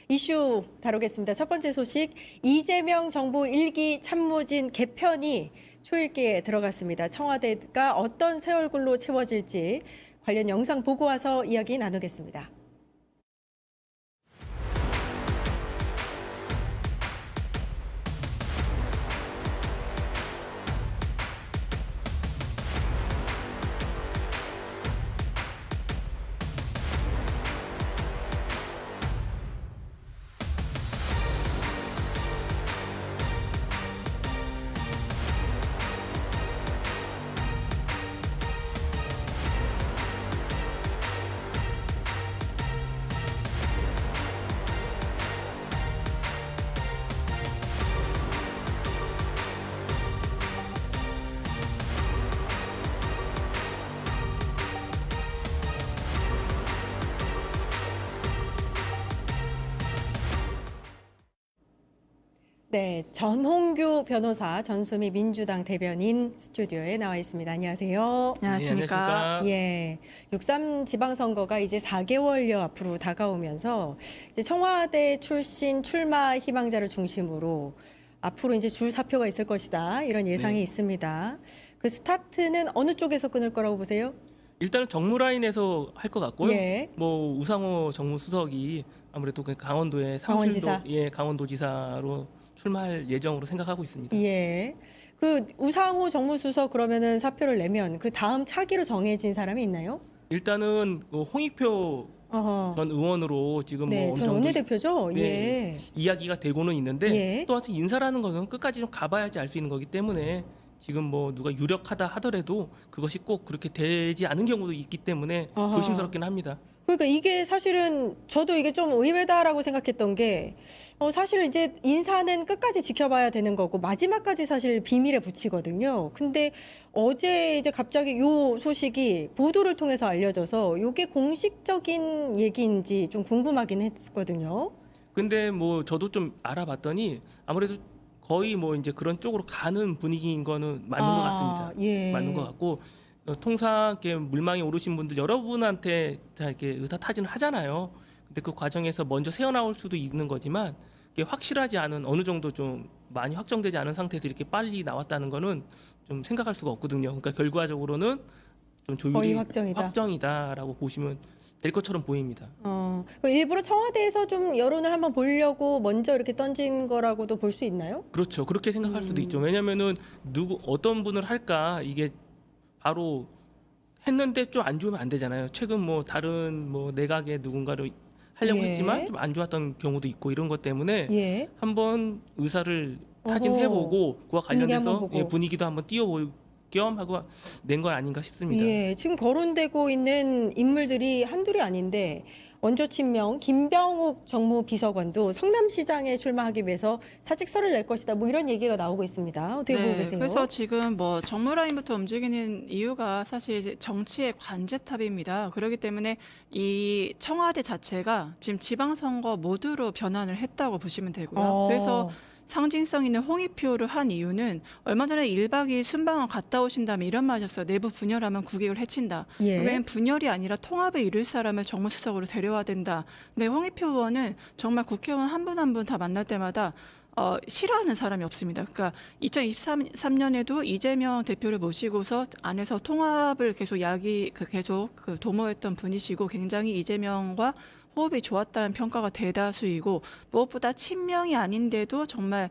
이슈 다루겠습니다. 첫 번째 소식, 이재명 정부 1기 참모진 개편이 초읽기에 들어갔습니다. 청와대가 어떤 새 얼굴로 채워질지 관련 영상 보고 와서 이야기 나누겠습니다. 네, 전홍규 변호사, 전수미 민주당 대변인 스튜디오에 나와 있습니다. 안녕하세요. 안녕하십니까. 예, 6.3 지방선거가 이제 4개월여 앞으로 다가오면서 이제 청와대 출신 출마 희망자를 중심으로 앞으로 이제 줄 사표가 있을 것이다, 이런 예상이 있습니다. 그 스타트는 어느 쪽에서 끊을 거라고 보세요? 일단은 정무 라인에서 할 것 같고요. 예. 뭐 우상호 정무수석이 아무래도 그 강원도의 강원지사. 강원도지사로 출마할 예정으로 생각하고 있습니다. 예. 그 우상호 정무수석 그러면은 사표를 내면 그 다음 차기로 정해진 사람이 있나요? 일단은 그 홍익표 어허. 전 의원으로 지금 네, 뭐 어느 전 정도 원내대표죠. 네, 예. 이야기가 되고는 있는데 예. 또 하여튼 인사라는 것은 끝까지 좀 가봐야지 알 수 있는 거기 때문에 지금 뭐 누가 유력하다 하더라도 그것이 꼭 그렇게 되지 않은 경우도 있기 때문에 어허. 조심스럽긴 합니다. 그러니까 이게 사실은 저도 이게 좀 의외다라고 생각했던 게 사실 이제 인사는 끝까지 지켜봐야 되는 거고 마지막까지 사실 비밀에 붙이거든요. 근데 어제 이제 갑자기 요 소식이 보도를 통해서 알려져서 이게 공식적인 얘기인지 좀 궁금하긴 했거든요. 근데 뭐 저도 좀 알아봤더니 아무래도 거의 뭐 이제 그런 쪽으로 가는 분위기인 거는 맞는 것 같습니다. 예. 맞는 것 같고 통상 이렇게 물망에 오르신 분들 여러분한테 다 이렇게 의사 타진을 하잖아요. 근데 그 과정에서 먼저 새어나올 수도 있는 거지만 이게 확실하지 않은 어느 정도 좀 많이 확정되지 않은 상태에서 이렇게 빨리 나왔다는 거는 좀 생각할 수가 없거든요. 그러니까 결과적으로는 좀 거의 조율이 확정이다. 확정이다라고 보시면 될 것처럼 보입니다. 일부러 청와대에서 좀 여론을 한번 보려고 먼저 이렇게 던진 거라고도 볼 수 있나요? 그렇죠. 그렇게 생각할 수도 있죠. 왜냐면은 어떤 분을 할까 이게 바로 했는데 좀 안 좋으면 안 되잖아요. 최근 뭐 다른 뭐 내각의 누군가를 하려고 예. 했지만 좀 안 좋았던 경우도 있고 이런 것 때문에 예. 한번 의사를 타진해보고 그와 분위기 한번 관련해서 보고. 예, 분위기도 한번 띄워볼 겸 하고 낸 건 아닌가 싶습니다. 예, 지금 거론되고 있는 인물들이 한둘이 아닌데 원조 친명 김병욱 정무비서관도 성남시장에 출마하기 위해서 사직서를 낼 것이다, 뭐 이런 얘기가 나오고 있습니다. 어떻게 보고 계세요? 그래서 지금 뭐 정무 라인부터 움직이는 이유가 사실 이제 정치의 관제탑입니다. 그렇기 때문에 이 청와대 자체가 지금 지방선거 모드로 변환을 했다고 보시면 되고요. 그래서 상징성 있는 홍익표를 한 이유는 얼마 전에 1박 2일 순방을 갔다 오신 다음에 이런 말이었어요. 내부 분열하면 국익을 해친다. 예. 왜냐하면 분열이 아니라 통합을 이룰 사람을 정무수석으로 데려와야 된다. 근데 홍익표 의원은 정말 국회의원 한 분 한 분 다 만날 때마다 싫어하는 사람이 없습니다. 그러니까 2023년에도 이재명 대표를 모시고서 안에서 통합을 계속 계속 도모했던 분이시고 굉장히 이재명과 호흡이 좋았다는 평가가 대다수이고 무엇보다 친명이 아닌데도 정말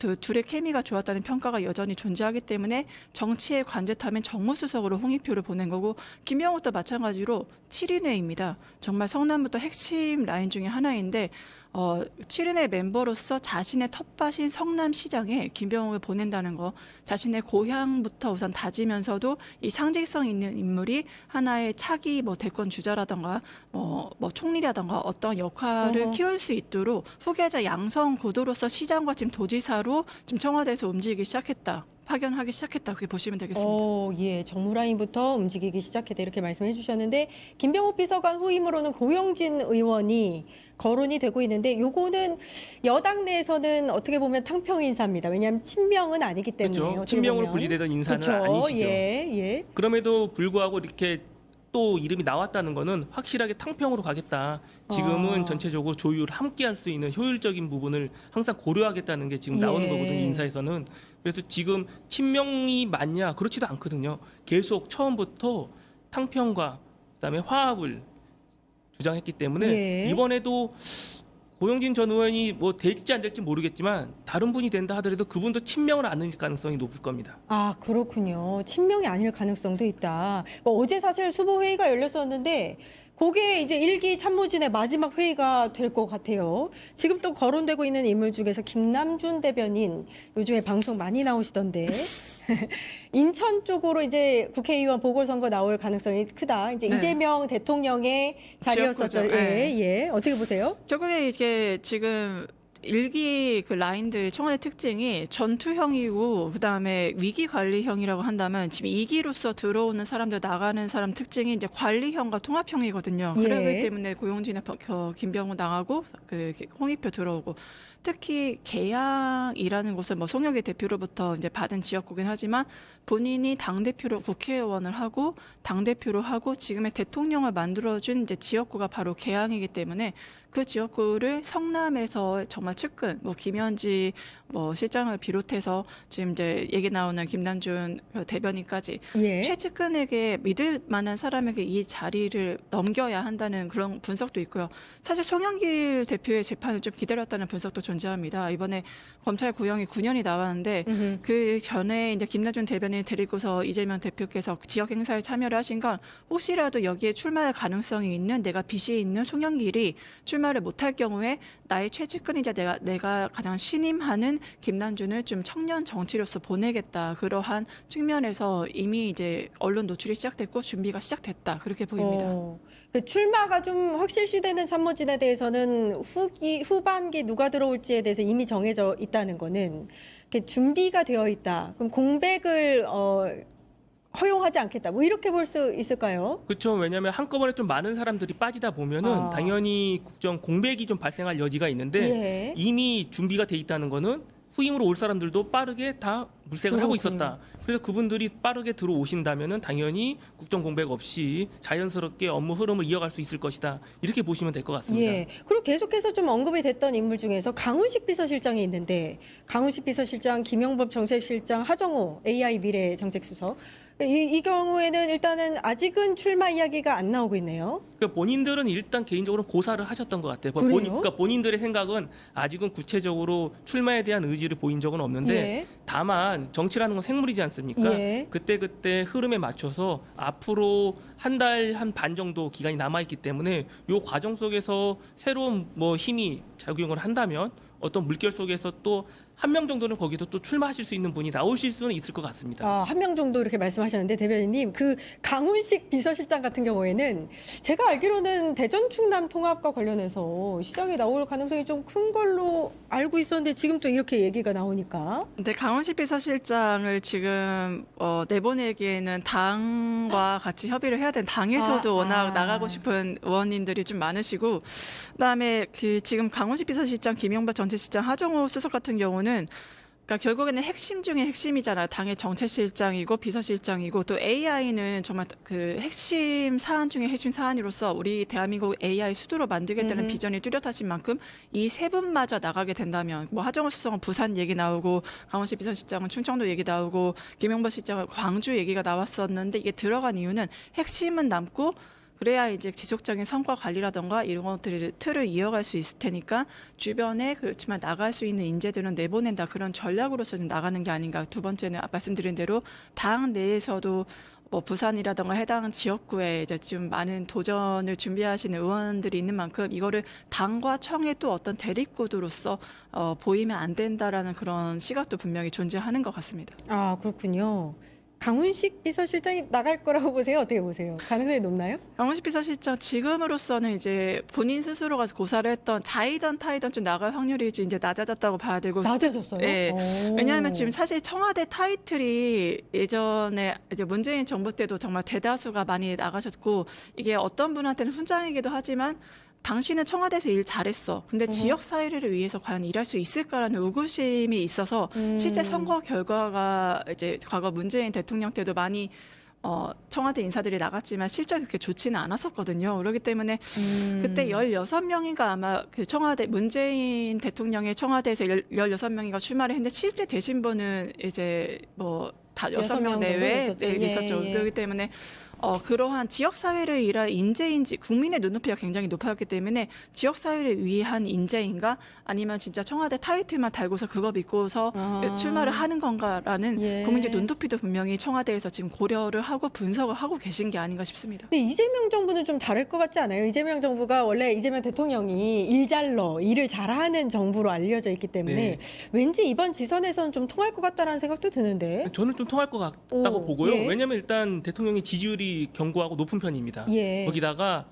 그 둘의 케미가 좋았다는 평가가 여전히 존재하기 때문에 정치의 관제타면 정무수석으로 홍익표를 보낸 거고 김병욱도 마찬가지로 7인회입니다. 정말 성남부터 핵심 라인 중에 하나인데 7인회 멤버로서 자신의 텃밭인 성남시장에 김병욱을 보낸다는 거 자신의 고향부터 우선 다지면서도 이 상징성 있는 인물이 하나의 차기 뭐 대권 주자라던가 뭐 총리라던가 어떤 역할을 키울 수 있도록 후계자 양성 구도로서 시장과 지금 도지사로 지금 청와대에서 움직이기 시작했다. 파견하기 시작했다. 그렇게 보시면 되겠습니다. 예, 정무 라인부터 움직이기 시작했다, 이렇게 말씀해 주셨는데 김병욱 비서관 후임으로는 고영진 의원이 거론이 되고 있는데 요거는 여당 내에서는 어떻게 보면 탕평 인사입니다. 왜냐하면 친명은 아니기 때문에. 그렇죠. 친명으로 분리되던 인사는 그렇죠. 아니시죠. 예. 그럼에도 불구하고 이렇게 또 이름이 나왔다는 거는 확실하게 탕평으로 가겠다. 지금은 전체적으로 조율 함께 할 수 있는 효율적인 부분을 항상 고려하겠다는 게 지금 나오는 예. 거거든요. 인사에서는. 그래서 지금 친명이 맞냐? 그렇지도 않거든요. 계속 처음부터 탕평과 그다음에 화합을 주장했기 때문에 예. 이번에도 고영진 전 의원이 뭐 될지 안 될지 모르겠지만 다른 분이 된다 하더라도 그분도 친명을 안을 가능성이 높을 겁니다. 아, 그렇군요. 친명이 아닐 가능성도 있다. 그러니까 어제 사실 수보 회의가 열렸었는데 그게 이제 1기 참모진의 마지막 회의가 될 것 같아요. 지금 또 거론되고 있는 인물 중에서 김남준 대변인 요즘에 방송 많이 나오시던데 인천 쪽으로 이제 국회의원 보궐선거 나올 가능성이 크다. 이제 네. 이재명 대통령의 자리였었죠. 지역구죠. 예, 예. 어떻게 보세요? 결국에 이게 지금 일기 그 라인들 청와대 특징이 전투형이고 그다음에 위기 관리형이라고 한다면 지금 2기로서 들어오는 사람들 나가는 사람 특징이 이제 관리형과 통합형이거든요. 예. 그렇기 때문에 고용진의 김병호 나가고 그 홍익표 들어오고 특히 계양이라는 곳은 뭐 송영길 대표로부터 이제 받은 지역구긴 하지만 본인이 당 대표로 국회의원을 하고 당 대표로 하고 지금의 대통령을 만들어준 이제 지역구가 바로 계양이기 때문에 그 지역구를 성남에서 정말 측근, 뭐 김현지 뭐 실장을 비롯해서 지금 이제 얘기 나오는 김남준 대변인까지 예. 최측근에게 믿을 만한 사람에게 이 자리를 넘겨야 한다는 그런 분석도 있고요. 사실 송영길 대표의 재판을 좀 기다렸다는 분석도 존재합니다. 이번에 검찰 구형이 9년이 나왔는데 그 전에 이제 김남준 대변인 데리고서 이재명 대표께서 지역 행사에 참여를 하신 건 혹시라도 여기에 출마할 가능성이 있는 내가 빚이 있는 송영길이 출마를 못할 경우에 나의 최측근이자 내가 가장 신임하는 김남준을 좀 청년 정치로서 보내겠다. 그러한 측면에서 이미 이제 언론 노출이 시작됐고 준비가 시작됐다. 그렇게 보입니다. 그 출마가 좀 확실시되는 참모진에 대해서는 후반기 누가 들어올지에 대해서 이미 정해져 있다는 거는 이렇게 준비가 되어 있다. 그럼 공백을 허용하지 않겠다. 뭐 이렇게 볼 수 있을까요? 그렇죠. 왜냐하면 한꺼번에 좀 많은 사람들이 빠지다 보면은 당연히 국정 공백이 좀 발생할 여지가 있는데 예. 이미 준비가 돼 있다는 거는 후임으로 올 사람들도 빠르게 다 물색을 하고 그렇군요. 있었다. 그래서 그분들이 빠르게 들어오신다면은 당연히 국정 공백 없이 자연스럽게 업무 흐름을 이어갈 수 있을 것이다. 이렇게 보시면 될 것 같습니다. 예. 그리고 계속해서 좀 언급이 됐던 인물 중에서 강훈식 비서실장이 있는데 강훈식 비서실장, 김영법 정책실장, 하정우 AI 미래 정책수석 이 경우에는 일단은 아직은 출마 이야기가 안 나오고 있네요. 그러니까 본인들은 일단 개인적으로 고사를 하셨던 것 같아요. 그래요? 그러니까 본인들의 생각은 아직은 구체적으로 출마에 대한 의지를 보인 적은 없는데 예. 다만 정치라는 건 생물이지 않습니까? 예. 그때 흐름에 맞춰서 앞으로 한 달 한 반 정도 기간이 남아 있기 때문에 이 과정 속에서 새로운 뭐 힘이 작용을 한다면 어떤 물결 속에서 또 한 명 정도는 거기서 또 출마하실 수 있는 분이 나오실 수는 있을 것 같습니다. 한 명 정도 이렇게 말씀하셨는데 대변인님 그 강훈식 비서실장 같은 경우에는 제가 알기로는 대전 충남 통합과 관련해서 시장에 나올 가능성이 좀 큰 걸로 알고 있었는데 지금 또 이렇게 얘기가 나오니까 근데 강원식 비서실장을 지금 내보내기에는 당과 같이 협의를 해야 되는 당에서도 워낙 나가고 싶은 의원님들이 좀 많으시고 그다음에 그 지금 강원식 비서실장, 김용박 전체실장, 하정우 수석 같은 경우는 그러니까 결국에는 핵심 중에 핵심이잖아요. 당의 정책실장이고 비서실장이고 또 AI는 정말 그 핵심 사안 중에 핵심 사안으로서 우리 대한민국 AI 수도로 만들겠다는 비전이 뚜렷하신 만큼 이 세 분마저 나가게 된다면 뭐 하정우 수석은 부산 얘기 나오고 강원식 비서실장은 충청도 얘기 나오고 김용범 실장은 광주 얘기가 나왔었는데 이게 들어간 이유는 핵심은 남고 그래야 이제 지속적인 성과 관리라던가 이런 것들을 틀을 이어갈 수 있을 테니까 주변에 그렇지만 나갈 수 있는 인재들은 내보낸다 그런 전략으로서 좀 나가는 게 아닌가. 두 번째는 말씀드린 대로 당 내에서도 뭐 부산이라던가 해당 지역구에 이제 지금 많은 도전을 준비하시는 의원들이 있는 만큼 이거를 당과 청의 또 어떤 대립구도로서 보이면 안 된다라는 그런 시각도 분명히 존재하는 것 같습니다. 아 그렇군요. 강훈식 비서실장이 나갈 거라고 보세요? 어떻게 보세요? 가능성이 높나요? 강원식 비서실장 지금으로서는 이제 본인 스스로가 고사를 했던 자이던 타이던 좀 나갈 확률이 이제 낮아졌다고 봐야 되고 낮아졌어요? 네. 왜냐하면 지금 사실 청와대 타이틀이 예전에 이제 문재인 정부 때도 정말 대다수가 많이 나가셨고 이게 어떤 분한테는 훈장이기도 하지만 당신은 청와대에서 일 잘했어. 근데 지역 사회를 위해서 과연 일할 수 있을까라는 의구심이 있어서 실제 선거 결과가 이제 과거 문재인 대통령 때도 많이 청와대 인사들이 나갔지만 실적이 그렇게 좋지는 않았었거든요. 그렇기 때문에 그때 16명인가 아마 그 청와대 문재인 대통령의 청와대에서 16명인가 출마를 했는데 실제 되신 분은 이제 뭐 다 6명 내외에 있었죠. 예. 그렇기 때문에 그러한 지역 사회를 위한 인재인지 국민의 눈높이가 굉장히 높았기 때문에 지역 사회를 위한 인재인가 아니면 진짜 청와대 타이틀만 달고서 그거 믿고서 출마를 하는 건가라는 예. 국민적 눈높이도 분명히 청와대에서 지금 고려를 하고 분석을 하고 계신 게 아닌가 싶습니다. 근데 이재명 정부는 좀 다를 것 같지 않아요? 이재명 정부가 원래 이재명 대통령이 일을 잘하는 정부로 알려져 있기 때문에 네. 왠지 이번 지선에서는 좀 통할 것 같다라는 생각도 드는데. 저는 좀 통할 것 같다고 보고요. 예. 왜냐하면 일단 대통령의 지지율이 견고하고 높은 편입니다. 예. 거기다가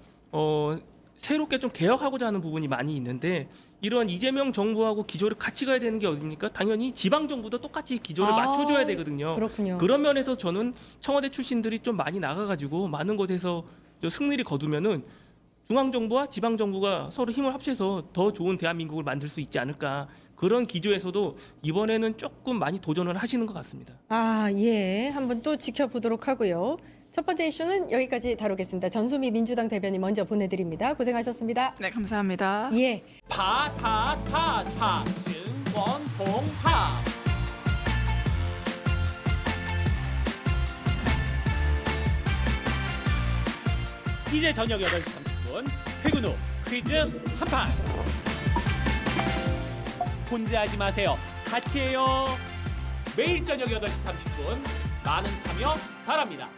새롭게 좀 개혁하고자 하는 부분이 많이 있는데 이런 이재명 정부하고 기조를 같이 가야 되는 게 어딥니까? 당연히 지방 정부도 똑같이 기조를 맞춰줘야 되거든요. 그렇군요. 그런 면에서 저는 청와대 출신들이 좀 많이 나가가지고 많은 곳에서 좀 승리를 거두면은 중앙 정부와 지방 정부가 서로 힘을 합쳐서 더 좋은 대한민국을 만들 수 있지 않을까. 그런 기조에서도 이번에는 조금 많이 도전을 하시는 것 같습니다. 예. 한번 또 지켜보도록 하고요. 첫 번째 이슈는 여기까지 다루겠습니다. 전소미 민주당 대변인 먼저 보내드립니다. 고생하셨습니다. 네, 감사합니다. 예. 파타타타 증권봉합 이제 저녁 8시 30분 퇴근 후 퀴즈 한판 혼자 하지 마세요. 같이 해요. 매일 저녁 8시 30분 많은 참여 바랍니다.